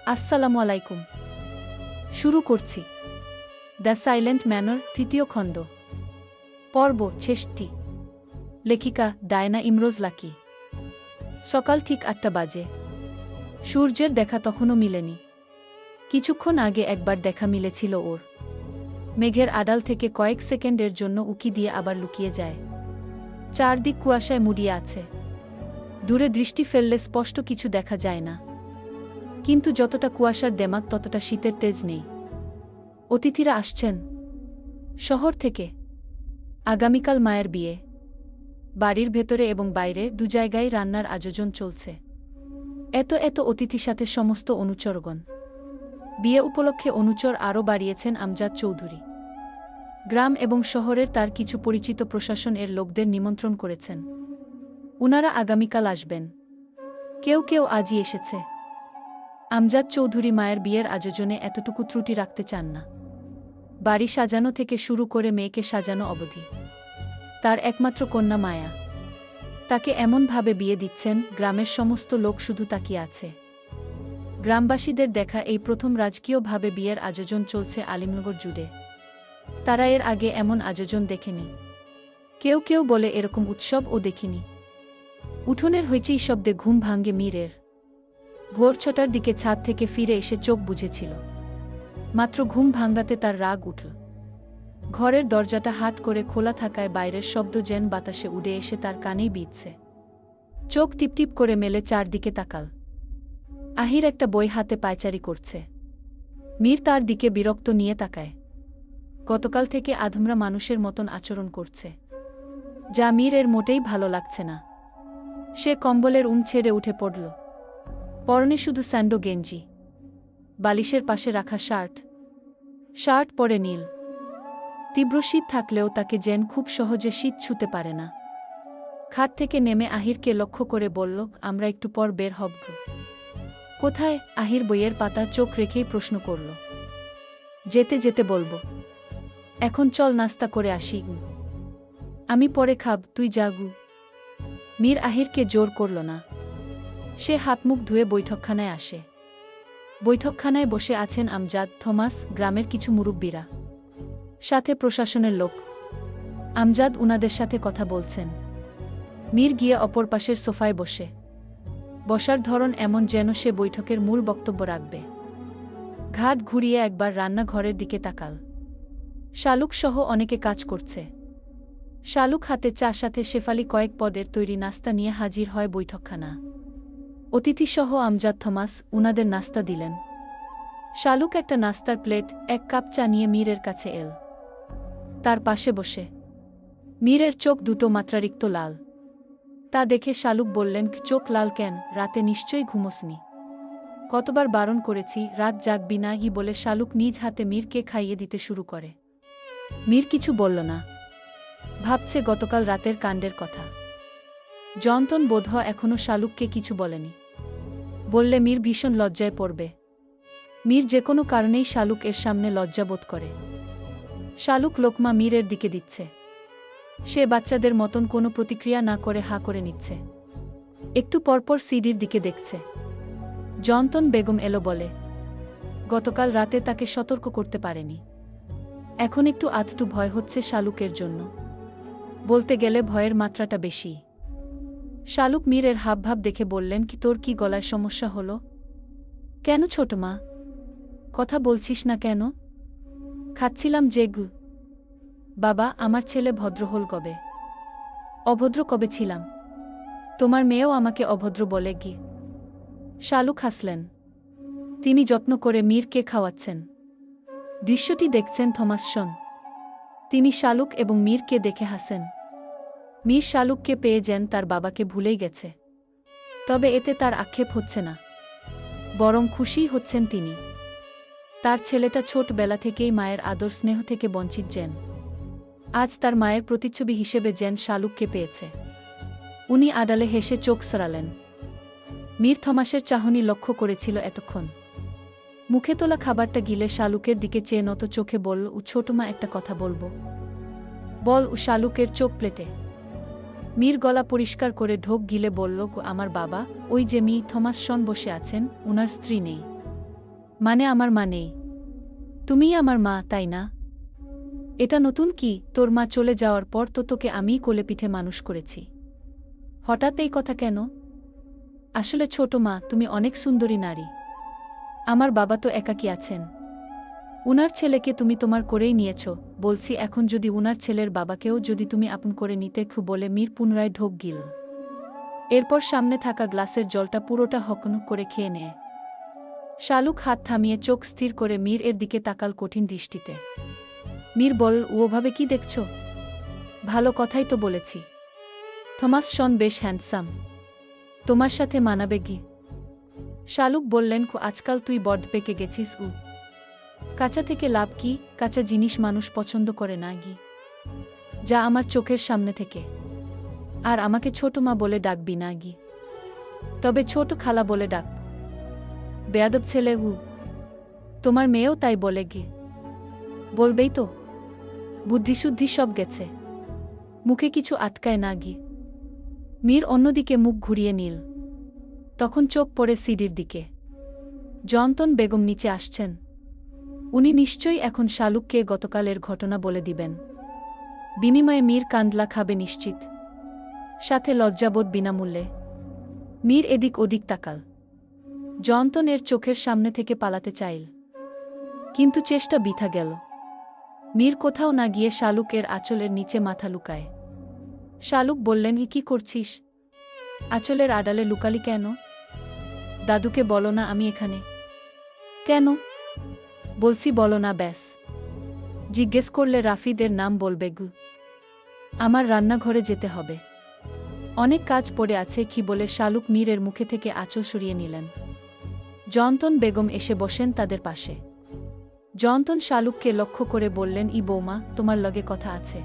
আসসালামু আলাইকুম। শুরু করছি দ্য সাইলেন্ট ম্যানর তৃতীয় খণ্ড, পর্ব ৬৬। লেখিকা ডায়না ইমরোজ লাকি। সকাল ঠিক ৮টা বাজে। সূর্যের দেখা তখনও মিলেনি। কিছুক্ষণ আগে একবার দেখা মিলেছিল ওর। মেঘের আড়াল থেকে কয়েক সেকেন্ডের জন্য উকি দিয়ে আবার লুকিয়ে যায়। চারদিক কুয়াশায় মুড়িয়ে আছে। দূরে দৃষ্টি ফেললে স্পষ্ট কিছু দেখা যায় না, কিন্তু যতটা কুয়াশার দেমাগ ততটা শীতের তেজ নেই। অতিথিরা আসছেন শহর থেকে। আগামীকাল মায়ের বিয়ে। বাড়ির ভেতরে এবং বাইরে দু জায়গায় রান্নার আয়োজন চলছে। এত অতিথি, সাথে সমস্ত অনুচরগণ। বিয়ে উপলক্ষে অনুচর আরও বাড়িয়েছেন আমজাদ চৌধুরী। গ্রাম এবং শহরের তার কিছু পরিচিত প্রশাসন এর লোকদের নিমন্ত্রণ করেছেন। উনারা আগামীকাল আসবেন। কেউ কেউ আজই এসেছে। আমজাদ চৌধুরী মায়ের বিয়ের আয়োজনে এতটুকু ত্রুটি রাখতে চান না। বাড়ি সাজানো থেকে শুরু করে মেয়েকে সাজানো অবধি। তার একমাত্র কন্যা মায়া, তাকে এমনভাবে বিয়ে দিচ্ছেন গ্রামের সমস্ত লোক শুধু তাকিয়ে আছে। গ্রামবাসীদের দেখা এই প্রথম রাজকীয়ভাবে বিয়ের আয়োজন চলছে আলিমনগর জুড়ে। তারা এর আগে এমন আয়োজন দেখেনি। কেউ কেউ বলে এরকম উৎসবও দেখিনি। উঠোনের হইচই শব্দে ঘুম ভাঙ্গে মীরের। ভোর ৬টার দিকে ছাদ থেকে ফিরে এসে চোখ বুজেছিল। মাত্র ঘুম ভাঙ্গাতে তার রাগ উঠল। ঘরের দরজাটা হাট করে খোলা থাকায় বাইরের শব্দ যেন বাতাসে উড়ে এসে তার কানেই বিঁধছে। চোখ টিপটিপ করে মেলে চারদিকে তাকাল। আহির একটা বই হাতে পায়চারি করছে। মীর তার দিকে বিরক্ত নিয়ে তাকায়। গতকাল থেকে আধমরা মানুষের মতন আচরণ করছে, যা মীর এর মোটেই ভালো লাগছে না। সে কম্বলের ছেড়ে উঠে পড়ল। পরনে শুধু স্যান্ডো গেঞ্জি, বালিশের পাশে রাখা শার্ট পরে নীল। তীব্র শীত থাকলেও তাকে যেন খুব সহজে শীত ছুঁতে পারে না। খাট থেকে নেমে আহিরকে লক্ষ্য করে বলল, আমরা একটু পর বের হব। কোথায়? আহির বইয়ের পাতা চোখ রেখেই প্রশ্ন করল। যেতে যেতে বলবো। এখন চল নাস্তা করে আসি। আমি পরে খাব, তুই যাগু। মীর আহিরকে জোর করল না। সে হাত মুখ ধুয়ে বৈঠকখানায় আসে। বৈঠকখানায় বসে আছেন আমজাদ, থমাস, গ্রামের কিছু মুরব্বীরা, সাথে প্রশাসনের লোক। আমজাদ উনাদের সাথে কথা বলছেন। মীর গিয়ে অপর পাশের সোফায় বসে। বসার ধরন এমন যেন সে বৈঠকের মূল বক্তব্য রাখবে। ঘাট ঘুরিয়ে একবার রান্নাঘরের দিকে তাকাল। শালুক সহ অনেকে কাজ করছে। শালুক হাতে চা, সাথে শেফালি কয়েক পদের তৈরি নাস্তা নিয়ে হাজির হয় বৈঠকখানা। অতিথিসহ আমজাদ, থমাস উনাদের নাস্তা দিলেন। শালুক একটা নাস্তার প্লেট, এক কাপ চা নিয়ে মীরের কাছে এল। তার পাশে বসে। মীরের চোখ দুটো মাত্রারিক্ত লাল। তা দেখে শালুক বললেন, চোখ লাল কেন? রাতে নিশ্চয়ই ঘুমোসনি। কতবার বারণ করেছি রাত জাগবি না বলে শালুক নিজ হাতে মীরকে খাইয়ে দিতে শুরু করে। মীর কিছু বলল না। ভাবছে গতকাল রাতের কাণ্ডের কথা। জয়ন্তন বোধহয় এখনও শালুককে কিছু বলেনি। বললে মীর ভীষণ লজ্জায় পড়বে। মীর যে কোনো কারণেই শালুক এর সামনে লজ্জাবোধ করে। শালুক লোকমা মীরের দিকে দিচ্ছে। সে বাচ্চাদের মতন কোনো প্রতিক্রিয়া না করে হা করে নিচ্ছে। একটু পরপর সিডির দিকে দেখছে। জয়ন্তন বেগম এলো বলে, গতকাল রাতে তাকে সতর্ক করতে পারেনি। এখন একটু আধটু ভয় হচ্ছে শালুকের জন্য। বলতে গেলে ভয়ের মাত্রাটা বেশি। শালুক মীরের হাবভাব দেখে বললেন, কি তোর কি গলায় সমস্যা হলো? কেন ছোট মা, কথা বলছিস না কেন? খাচ্ছিলাম যে গু। বাবা, আমার ছেলে ভদ্র হল কবে? অভদ্র কবে ছিলাম? তোমার মেয়েও আমাকে অভদ্র বলে গি। শালুক হাসলেন। তিনি যত্ন করে মীরকে খাওয়াচ্ছেন। দৃশ্যটি দেখছেন থমাসন। তিনি শালুক এবং মীরকে দেখে হাসেন। মীর শালুককে পেয়ে যেন তার বাবাকে ভুলেই গেছে। তবে এতে তার আক্ষেপ হচ্ছে না, বরং খুশিই হচ্ছেন তিনি। তার ছেলেটা ছোটবেলা থেকেই মায়ের আদর স্নেহ থেকে বঞ্চিত যেন। আজ তার মায়ের প্রতিচ্ছবি হিসেবে যেন শালুককে পেয়েছে। উনি আড়ালে হেসে চোখ সরালেন। মীর থমাসের চাহনি লক্ষ্য করেছিল এতক্ষণ। মুখে তোলা খাবারটা গিলে শালুকের দিকে চেয়ে নত চোখে বলল, ছোট মা, একটা কথা বলবো। বল। শালুকের চোখ প্লেটে। মীর গলা পরিষ্কার করে ঢোক গিলে বলল, আমার বাবা, ওই যে থমাসন বসে আছেন, উনার স্ত্রী নেই। মানে আমার মা নেই? তুমিই আমার মা, তাই না? এটা নতুন কি? তোর মা চলে যাওয়ার পর তো তোকে আমিই কোলেপিঠে মানুষ করেছি। হঠাৎ এই কথা কেন? আসলে ছোট মা, তুমি অনেক সুন্দরী নারী। আমার বাবা তো একাকী আছেন। উনার ছেলেকে তুমি তোমার করেই নিয়েছ। বলছি, এখন যদি উনার ছেলের বাবাকেও যদি তুমি আপন করে নিতে বলে মীর পুনরায় ঢোক গিল। এরপর সামনে থাকা গ্লাসের জলটা পুরোটা হকনক করে খেয়ে নেয়। শালুক হাত থামিয়ে চোখ স্থির করে মীর এর দিকে তাকাল কঠিন দৃষ্টিতে। মীর বল, ওভাবে কি দেখছ? ভালো কথাই তো বলেছি। থমাস শন বেশ হ্যান্ডসাম। তোমার সাথে মানাবে গি? শালুক বললেন, আজকাল তুই বড্ড পেকে গেছিস। কাঁচা থেকে লাভ কি? কাঁচা জিনিস মানুষ পছন্দ করে না গি। যা আমার চোখের সামনে থেকে। আর আমাকে ছোট মা বলে ডাকবি না গি। তবে ছোট খালা বলে ডাক। বেয়াদব ছেলে। তোমার মেয়েও তাই বলে গি। বলবেই তো। বুদ্ধিশুদ্ধি সব গেছে। মুখে কিছু আটকায় না গি। মীর অন্যদিকে মুখ ঘুরিয়ে নিল। তখন চোখ পড়ে সিডির দিকে। জয়ন্তন বেগম নিচে আসছেন। উনি নিশ্চয়ই এখন শালুককে গতকালের ঘটনা বলে দিবেন। বিনিময়ে মীর কান্দলা খাবে নিশ্চিত, সাথে লজ্জাবোধ বিনামূল্যে। মীর এদিক ওদিক তাকাল। জয়ন্তন এর চোখের সামনে থেকে পালাতে চাইল, কিন্তু চেষ্টা বৃথা গেল। মীর কোথাও না গিয়ে শালুকের আঁচলের নিচে মাথা লুকায়। শালুক বললেন, কি করছিস? আঁচলের আড়ালে লুকালি কেন? দাদুকে বলো না আমি এখানে। কেন? বলছি বলো না ব্যাস। জিজ্ঞেস করলে রাফিদের নাম বলবে গু। আমার রান্নাঘরে যেতে হবে, অনেক কাজ পড়ে আছে কি বলে শালুক মীরের মুখে থেকে আঁচল সরিয়ে নিলেন। জয়ন্তন বেগম এসে বসেন তাদের পাশে। জয়ন্তন শালুককে লক্ষ্য করে বললেন, বৌমা, তোমার লগে কথা আছে।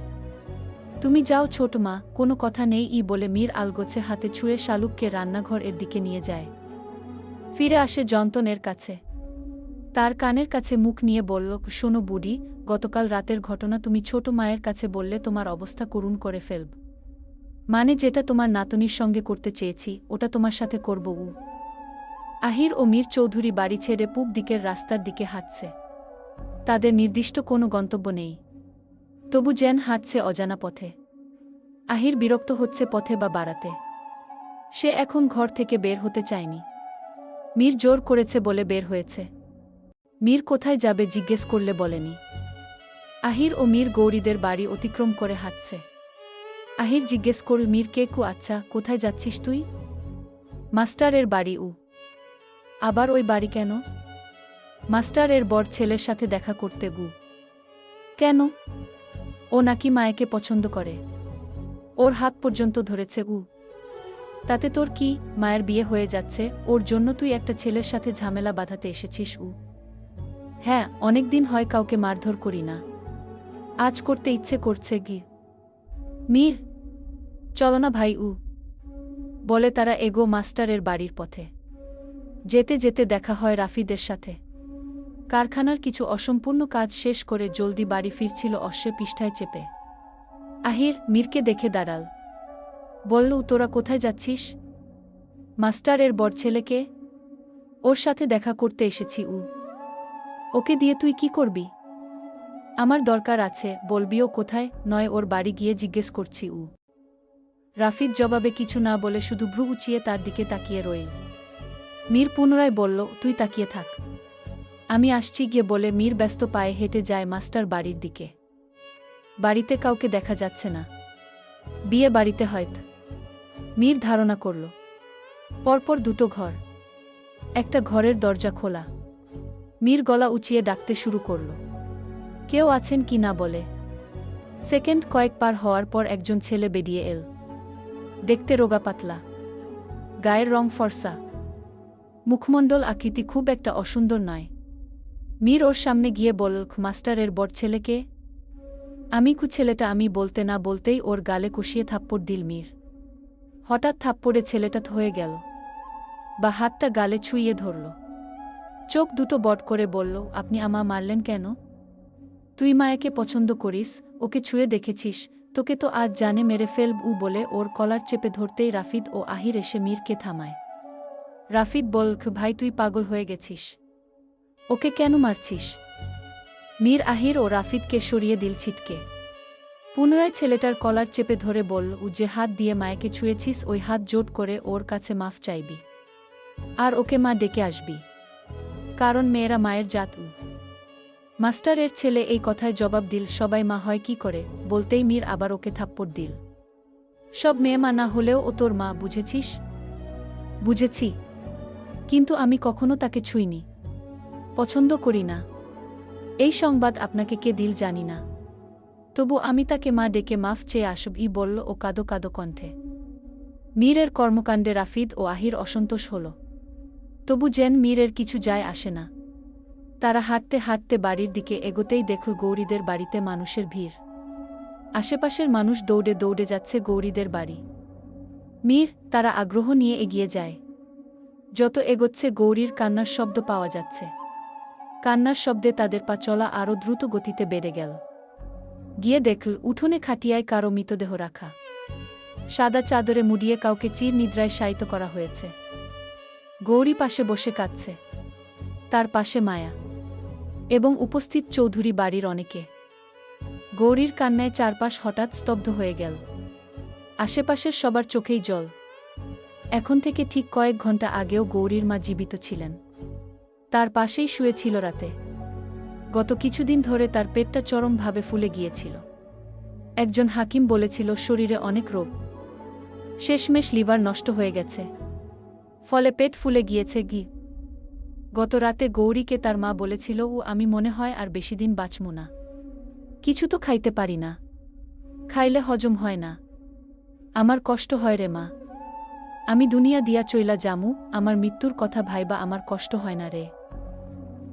তুমি যাও ছোট মা, কোনো কথা নেই বলে মীর আলগোছে হাতে ছুঁয়ে শালুককে রান্নাঘর এর দিকে নিয়ে যায়। ফিরে আসে জয়ন্তনের কাছে। তার কানের কাছে মুখ নিয়ে বলল, শোনো বুড়ি, গতকাল রাতের ঘটনা তুমি ছোট মায়ের কাছে বললে তোমার অবস্থা করুণ করে ফেলব। মানে যেটা তোমার নাতনির সঙ্গে করতে চেয়েছি ওটা তোমার সাথে করব। আহির ও মীর চৌধুরী বাড়ি ছেড়ে পূব দিকের রাস্তার দিকে হাঁটছে। তাদের নির্দিষ্ট কোনো গন্তব্য নেই, তবু যেন হাঁটছে অজানা পথে। আহির বিরক্ত হচ্ছে পথে বা বাড়াতে। সে এখন ঘর থেকে বের হতে চায়নি। মীর জোর করেছে বলে বের হয়েছে। মীর কোথায় যাবে জিজ্ঞেস করলে বলেনি। আহির ও মীর গৌরীদের বাড়ি অতিক্রম করে হাঁটছে। আহির জিজ্ঞেস করল, মীর কে আচ্ছা, কোথায় যাচ্ছিস তুই? মাস্টারের বাড়ি। আবার ওই বাড়ি কেন? মাস্টারের বর ছেলের সাথে দেখা করতে গু। কেন? ও নাকি মায়াকে পছন্দ করে, ওর হাত পর্যন্ত ধরেছে। তাতে তোর কি? মায়ের বিয়ে হয়ে যাচ্ছে, ওর জন্য তুই একটা ছেলের সাথে ঝামেলা বাঁধাতে এসেছিস? হ্যাঁ, অনেকদিন হয় কাউকে মারধর করি না, আজ করতে ইচ্ছে করছে গি। মীর, চলো না ভাই। বলে তারা এগো মাস্টারের বাড়ির পথে। যেতে যেতে দেখা হয় রাফিদের সাথে। কারখানার কিছু অসম্পূর্ণ কাজ শেষ করে জলদি বাড়ি ফিরছিল অশ্বে পিষ্ঠায় চেপে। আহির মীরকে দেখে দাঁড়াল। বলল, তোরা কোথায় যাচ্ছিস? মাস্টারের বর ছেলেকে, ওর সাথে দেখা করতে এসেছি। ওকে দিয়ে তুই কি করবি? আমার দরকার আছে, বলবিও কোথায়, নয় ওর বাড়ি গিয়ে জিজ্ঞেস করছি। রাফিদ জবাবে কিছু না বলে শুধু ভ্রু উঁচিয়ে তার দিকে তাকিয়ে রইল। মীর পুনরায় বলল, তুই তাকিয়ে থাক, আমি আসছি গিয়ে বলে মীর ব্যস্ত পায়ে হেঁটে যায় মাস্টার বাড়ির দিকে। বাড়িতে কাউকে দেখা যাচ্ছে না। বিয়ে বাড়িতে হয়তো, মীর ধারণা করল। পরপর দুটো ঘর, একটা ঘরের দরজা খোলা। মীর গলা উঁচিয়ে ডাকতে শুরু করল, কেউ আছেন কি না বলে। সেকেন্ড কয়েক পার হওয়ার পর একজন ছেলে বেরিয়ে এল। দেখতে রোগা পাতলা, গায়ের রং ফর্সা, মুখমণ্ডল আকৃতি খুব একটা অসুন্দর নয়। মীর ওর সামনে গিয়ে বলল, মাস্টারের বর ছেলেকে? আমি ছেলেটা। আমি বলতে না বলতেই ওর গালে কষিয়ে থাপ্পড় দিল মীর। হঠাৎ থাপ্পড়ে ছেলেটা হয়ে গেল, বা হাতটা গালে ছুঁয়ে ধরল। চোখ দুটো বট করে বলল, আপনি আমা মারলেন কেন? তুই মায়াকে পছন্দ করিস, ওকে ছুঁয়ে দেখেছিস, তোকে তো আজ জানে মেরে ফেলব। বলে ওর কলার চেপে ধরতেই রাফিদ ও আহির এসে মীরকে থামায়। রাফিদ বল, ভাই তুই পাগল হয়ে গেছিস, ও ওকে কেন মারছিস? মীর আহির ও রাফিদকে সরিয়ে দিল ছিটকে। পুনরায় ছেলেটার কলার চেপে ধরে বলল, ও যে হাত দিয়ে মায়েকে ছুঁয়েছিস ওই হাত জোট করে ওর কাছে মাফ চাইবি। আর ওকে মা ডেকে আসবি, কারণ মেয়েরা মায়ের জাত। মাস্টারের ছেলে এই কথায় জবাব দিল, সবাই মা হয় কি করে? বলতেই মীর আবার ওকে থাপ্পড় দিল। সব মেয়ে মা না হলেও ও তোর মা, বুঝেছিস? বুঝেছি, কিন্তু আমি কখনো তাকে ছুঁইনি, পছন্দ করি না। এই সংবাদ আপনাকে কে দিল জানি না, তবু আমি তাকে মা ডেকে মাফ চেয়ে আসবই বলল ও কাঁদো কাঁদো কণ্ঠে। মীরের কর্মকাণ্ডে রাফিদ ও আহির অসন্তোষ হল, তবু যেন মীরের কিছু যায় আসে না। তারা হাঁটতে হাঁটতে বাড়ির দিকে এগোতেই দেখল গৌরীদের বাড়িতে মানুষের ভিড়। আশেপাশের মানুষ দৌড়ে দৌড়ে যাচ্ছে গৌরীদের বাড়ি। মীর, তারা আগ্রহ নিয়ে এগিয়ে যায়। যত এগোচ্ছে গৌরীর কান্নার শব্দ পাওয়া যাচ্ছে। কান্নার শব্দে তাদের পা চলা আরও দ্রুত গতিতে বেড়ে গেল। গিয়ে দেখল উঠোনে খাটিয়ায় কারো মৃতদেহ রাখা। সাদা চাদরে মুড়িয়ে কাউকে চির নিদ্রায় শায়িত করা হয়েছে। গৌরী পাশে বসে কাঁদছে, তার পাশে মায়া এবং উপস্থিত চৌধুরী বাড়ির অনেকে। গৌরীর কান্নায় চারপাশ হঠাৎ স্তব্ধ হয়ে গেল। আশেপাশের সবার চোখেই জল। এখন থেকে ঠিক কয়েক ঘন্টা আগেও গৌরীর মা জীবিত ছিলেন, তার পাশেই শুয়েছিল রাতে। গত কিছুদিন ধরে তার পেটটা চরমভাবে ফুলে গিয়েছিল। একজন হাকিম বলেছিল শরীরে অনেক রোগ, শেষমেশ লিভার নষ্ট হয়ে গেছে, ফলে পেট ফুলে গিয়েছে। গত রাতে গৌরীকে তার মা বলেছিল, ও আমি মনে হয় আর বেশিদিন বাঁচব না, কিছু তো খাইতে পারি না, খাইলে হজম হয় না, আমার কষ্ট হয় রে মা, আমি দুনিয়া দিয়া চইলা জামু, আমার মৃত্যুর কথা ভাইবা আমার কষ্ট হয় না রে।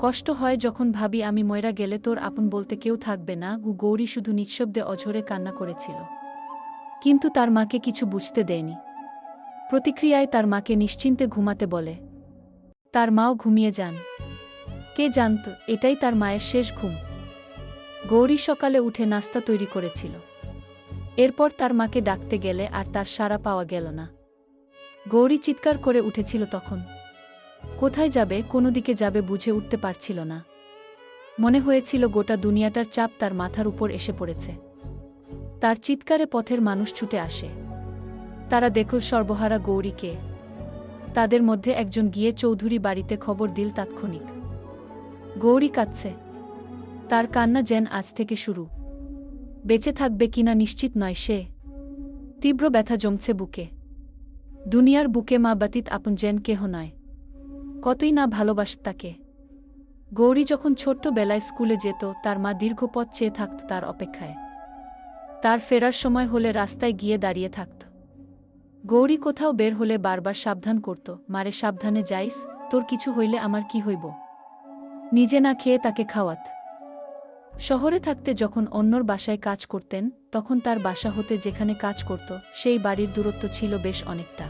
কষ্ট হয় যখন ভাবি আমি ময়রা গেলে তোর আপন বলতে কেউ থাকবে না। গৌরী শুধু নিঃশব্দে অঝরে কান্না করেছিল, কিন্তু তার মাকে কিছু বুঝতে দেয়নি। প্রতিক্রিয়ায় তার মাকে নিশ্চিন্তে ঘুমাতে বলে। তার মাও ঘুমিয়ে যান। কে জানত এটাই তার মায়ের শেষ ঘুম। গৌরী সকালে উঠে নাস্তা তৈরি করেছিল। এরপর তার মাকে ডাকতে গেলে আর তার সাড়া পাওয়া গেল না। গৌরী চিৎকার করে উঠেছিল তখন। কোথায় যাবে, কোনো দিকে যাবে বুঝে উঠতে পারছিল না। মনে হয়েছিল গোটা দুনিয়াটার চাপ তার মাথার উপর এসে পড়েছে। তার চিৎকারে পথের মানুষ ছুটে আসে। তারা দেখল সর্বহারা গৌরীকে। তাদের মধ্যে একজন গিয়ে চৌধুরী বাড়িতে খবর দিল তাৎক্ষণিক। গৌরী কাঁদছে, তার কান্না যেন আজ থেকে শুরু। বেঁচে থাকবে কিনা নিশ্চিত নয় সে। তীব্র ব্যথা জমছে বুকে। দুনিয়ার বুকে মা ব্যতীত আপন যেন কেহ নয়। কতই না ভালোবাসত তাকে। গৌরী যখন ছোট্টবেলায় স্কুলে যেত, তার মা দীর্ঘ পথ চেয়ে থাকত তার অপেক্ষায়। তার ফেরার সময় হলে রাস্তায় গিয়ে দাঁড়িয়ে থাকত। গৌরী কোথাও বের হলে বারবার সাবধান করত, মারে সাবধানে যাইস, তোর কিছু হইলে আমার কি হইব। নিজে না খেয়ে তাকে খাওয়াত। শহরে থাকতে যখন অন্যর বাসায় কাজ করতেন, তখন তার বাসা হতে যেখানে কাজ করত সেই বাড়ির দূরত্ব ছিল বেশ অনেকটা।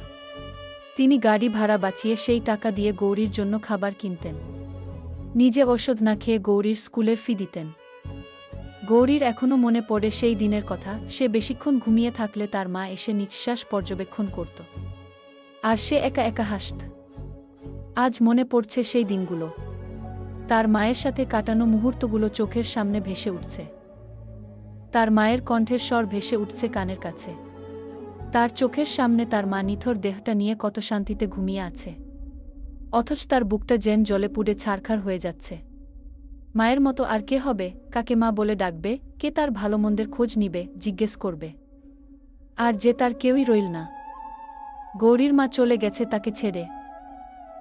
তিনি গাড়ি ভাড়া বাঁচিয়ে সেই টাকা দিয়ে গৌরীর জন্য খাবার কিনতেন। নিজে ওষুধ না খেয়ে গৌরীর স্কুলের ফি দিতেন। গৌরীর এখনও মনে পড়ে সেই দিনের কথা। সে বেশিক্ষণ ঘুমিয়ে থাকলে তার মা এসে নিঃশ্বাস পর্যবেক্ষণ করত, আর সে একা একা হাসত। আজ মনে পড়ছে সেই দিনগুলো। তার মায়ের সাথে কাটানো মুহূর্তগুলো চোখের সামনে ভেসে উঠছে। তার মায়ের কণ্ঠের স্বর ভেসে উঠছে কানের কাছে। তার চোখের সামনে তার মা নিথর দেহটা নিয়ে কত শান্তিতে ঘুমিয়ে আছে, অথচ তার বুকটা যেন জলে পুড়ে ছারখার হয়ে যাচ্ছে। মায়ের মতো আর কে হবে? কাকে মা বলে ডাকবে? কে তার ভালো মন্দের খোঁজ নিবে, জিজ্ঞেস করবে? আর যে তার কেউই রইল না। গৌরীর মা চলে গেছে তাকে ছেড়ে।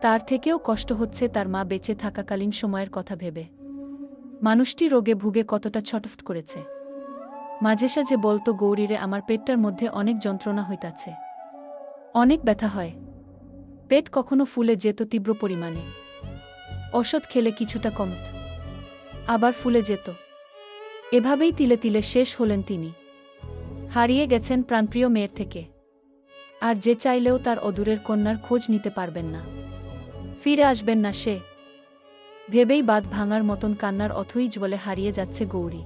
তার থেকেও কষ্ট হচ্ছে তার মা বেঁচে থাকাকালীন সময়ের কথা ভেবে। মানুষটি রোগে ভুগে কতটা ছটফট করেছে। মাঝে সাঝে বলতো, গৌরীরে আমার পেটটার মধ্যে অনেক যন্ত্রণা হইতাছে, অনেক ব্যথা হয়। পেট কখনো ফুলে যেত তীব্র পরিমাণে, ওষুধ খেলে কিছুটা কমত, আবার ফুলে যেত। এভাবেই তিলে তিলে শেষ হলেন তিনি। হারিয়ে গেছেন প্রাণপ্রিয় মেয়ের থেকে। আর যে চাইলেও তার অদূরের কন্যার খোঁজ নিতে পারবেন না, ফিরে আসবেন না সে। ভেবেই বাঁধ ভাঙার মতন কান্নার অথই জ্বলে হারিয়ে যাচ্ছে গৌরী।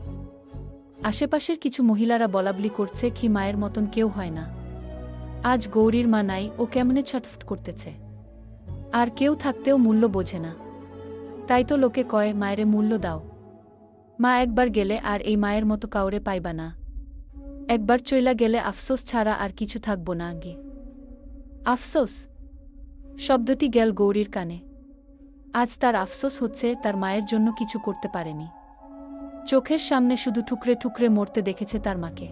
আশেপাশের কিছু মহিলারা বলাবলি করছে, কি মায়ের মতন কেউ হয় না। আজ গৌরীর মা নাই, ও কেমনে ছটফট করতেছে। আর কেউ থাকতেও মূল্য বোঝে না। তাই তো লোকে কয় মায়েরে মূল্য দাও। মা একবার গেলে আর এই মায়ের মতো কাউরে পাইবা না। একবার চইলা গেলে আফসোস ছাড়া আর কিছু থাকব না আগে। আফসোস শব্দটি গেল গৌরীর কানে। আজ তার আফসোস হচ্ছে তার মায়ের জন্য কিছু করতে পারেনি। চোখের সামনে শুধু ঠুকরে ঠুকরে মরতে দেখেছে তার মাকে।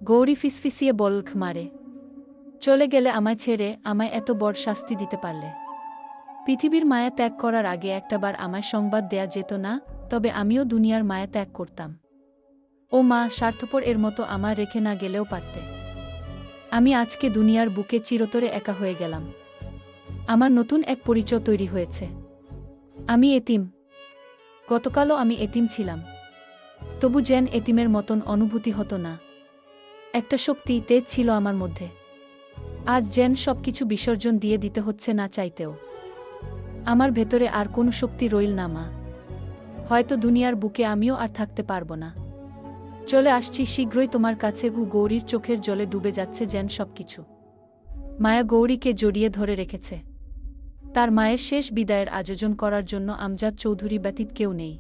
গৌরী ফিসফিসিয়ে বলখ মারে, চলে গেলে আমায় ছেড়ে আমায় এত বড় শাস্তি দিতে পারলে। পৃথিবীর মায়া ত্যাগ করার আগে একটাবার আমায় সংবাদ দেয়া যেত না, তবে আমিও দুনিয়ার মায়া ত্যাগ করতাম। ও মা, স্বার্থপর এর মতো আমার রেখে না গেলেও পারতে। আমি আজকে দুনিয়ার বুকে চিরতরে একা হয়ে গেলাম। আমার নতুন এক পরিচয় তৈরি হয়েছে। আমি এতিম। গতকালও আমি এতিম ছিলাম, তবু যেন এতিমের মতন অনুভূতি হতো না। একটা শক্তি তেজ ছিল আমার মধ্যে। আজ যেন সবকিছু বিসর্জন দিয়ে দিতে হচ্ছে না চাইতেও। আমার ভেতরে আর কোনো শক্তি রইল না মা। হয়তো দুনিয়ার বুকে আমিও আর থাকতে পারবো না। চলে আসছি শীঘ্রই তোমার কাছে। গৌরীর চোখের জলে ডুবে যাচ্ছে যেন সবকিছু। মায়া গৌরীকে জড়িয়ে ধরে রেখেছে। তার মায়ের শেষ বিদায়ের আয়োজন করার জন্য আমজাদ চৌধুরী ব্যতীত কেউ নেই।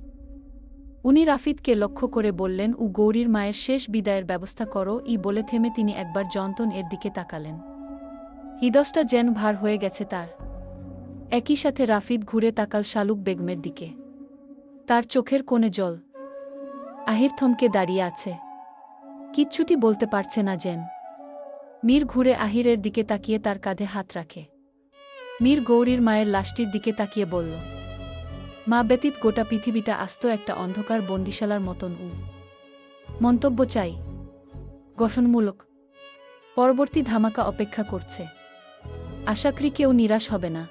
উনি রাফিদকে লক্ষ্য করে বললেন, গৌরীর মায়ের শেষ বিদায়ের ব্যবস্থা করো। বলে থেমে তিনি একবার যন্তন এর দিকে তাকালেন। হৃদয়টা যেন ভার হয়ে গেছে তার। একই সাথে রাফিদ ঘুরে তাকাল শালুক বেগমের দিকে। তার চোখের কোণে জল। আহির থমকে দাঁড়িয়ে আছে, কিচ্ছুটি বলতে পারছে না যেন। মীর ঘুরে আহিরের দিকে তাকিয়ে তার কাঁধে হাত রাখে। মীর গৌরীর মায়ের লাশটির দিকে তাকিয়ে বলল, মা ব্যতীত গোটা পৃথিবীটা আস্ত একটা অন্ধকার বন্দিশালার মতন। মন্তব্য চাই, গঠনমূলক। পরবর্তী ধামাকা অপেক্ষা করছে। আশা করি কেউ নিরাশ হবে না।